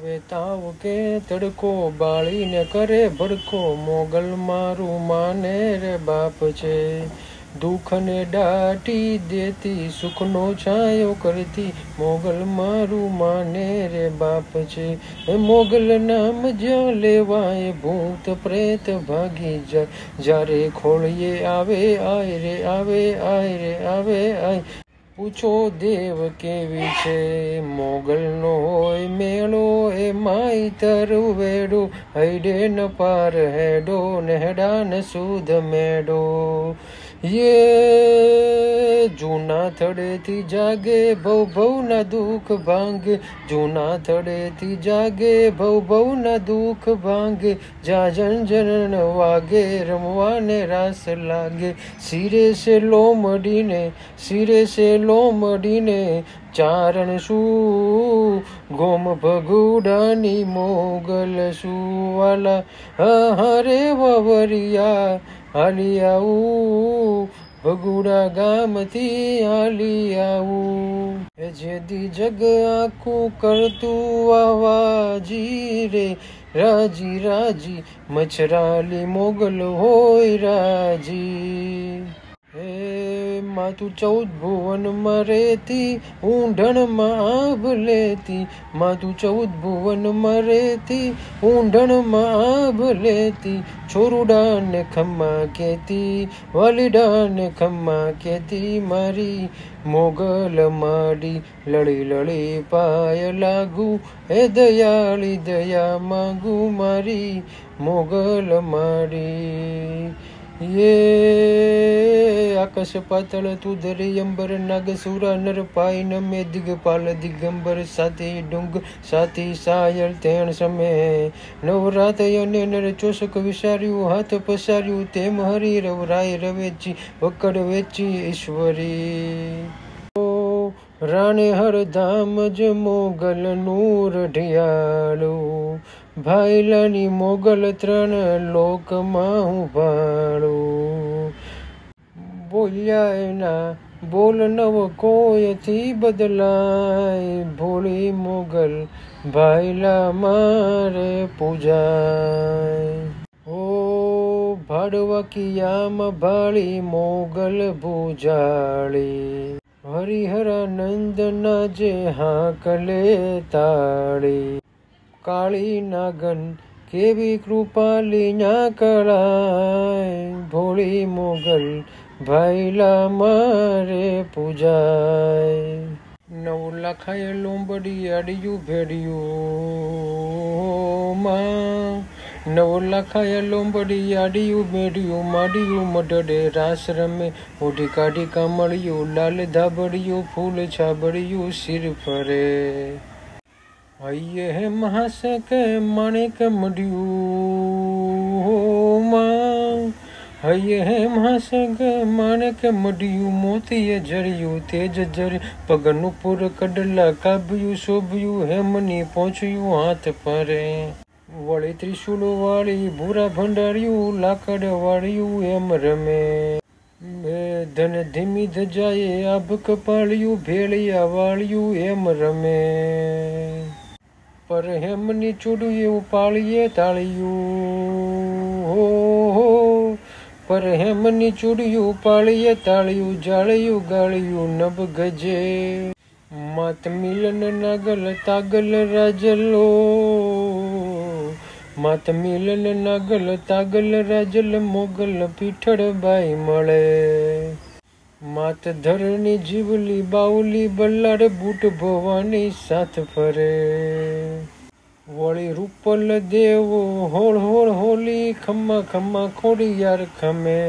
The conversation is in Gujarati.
આવે તાવ કે તડકો બાળીને કરે ભડકો મોગલ મારું માને રે બાપ છે દુઃખને દાટી દેતી સુખનો છાયો કરતી મોગલ મારું માને રે બાપ છે એ મોગલ નામ જ્યાં લેવાય ભૂત પ્રેત ભાગી જાય જ્યારે ખોળીએ આવે આય રે આવે આય રે આવે આય પૂછો દેવ કેવી છે મોગલનો હોય મેળો એ માઈતર વેડો હૈડે ન પાર હેડો નેહડા ન સુધ મેડો યે જૂના થડેથી જાગે ભવ ભવના દુઃખ ભાંગે જૂના થડેથી જાગે ભવ ભવના દુઃખ ભાંગે જા જન વાગે રમવાને રાસ લાગે સિરે સે લોમડીને ચારણ શું ગોમ ભગુડાની મોગલ સુવાલા હરે વવરિયા હાલી આવું ભગુડા ગામથી હાલી આવું એ જેદી જગ આખું કરતું આવાજી રે રાજી રાજી મચ્છરાલી મોગલ હોય રાજી હે માતું 14 ભુવનમાં રહેતી ઊંઢણમાં આભ લેતી માતું 14 ભુવનમાં રહેતી ઊંઢણમાં આભ લેતી છોરુડાને ખમ્મા કેતી વાલીડાને ખમ્મા કેતી મારી મોગલ માડી લળી લળી પાય લાગુ હે દયાળી દયા માંગુ મારી મોગલ માડી યે આકાશ પાતળ તું ધરી અંબર નાગ સુરા નર પાય નમે દિગપાલ દિગંબર સાથી ડુંગ સાથી સાયલ તેણ સમે નવરાત અને નર ચોસક વિસાર્યું હાથ પસાર્યું તેમ હરી રવરાય રવેચી વકડ વેચી ઈશ્વરી રાણે હરધામ જ મોગલ નૂર ઢિયાળું ભાઈલાની મોગલ 3 લોકમાં હું ભાળું બોલ્યા એના બોલ નવ કોયથી બદલાય ભોળી મોગલ ભાઈલા મારે પૂજાય ઓ ભાડવકિયામાં ભાળી મોગલ ભૂજાળી હરિહરાનંદના જે હાકલે તાળી કાળી નાગન કેવી કૃપાલી ના કળાય ભોળી મોગલ ભાઈલા મારે પૂજાય 9 લાખાએ લોંબડી આડિયું ભેડિયું માં 9 લાખાએ લોંબડી આડિયું મેડિયું માડિયું મઢડે રાસ રમે ઓઢી કાઢી કામળિયું લાલ ધાબડિયું ફૂલ છાબડિયું સિર ફરે હૈયે હે મહાસક માણેક મઢિયું માં હૈયે હે મહાસક માણેક મઢિયું મોતીએ જળિયું તેજ જરી પગનું પુર કડલા કાબ્યું શોભ્યું હેમની પહોંચ્યું હાથ પરે વળી ત્રિશુલ વાળી ભૂરા ભંડાર્યું લાકડ વાળ્યું એમ રમે ધન ધીમી ધજાએ આભ કપાળ્યું ભેળિયા વાળ્યું એમ રમે પર હેમની ચૂડીએ ઉપાળીએ તાળિયું હો પર હેમની ચૂડીયું ઉપાળીએ તાળિયું જાળિયું ગાળિયું નભ ગજે માત મિલન નાગલ તાગલ રાજલો માત મિલન નાગલ તાગલ રાજલ મોગલ પીઠળ બાઈ મળે માત ધરની જીવલી બાઉલી બલ્લાડ બૂટ ભવાની સાથ ફરે વળી રૂપલ દેવો હોળ હોળ હોલી ખમ્મા ખમ્મા ખોડિયાર ખમે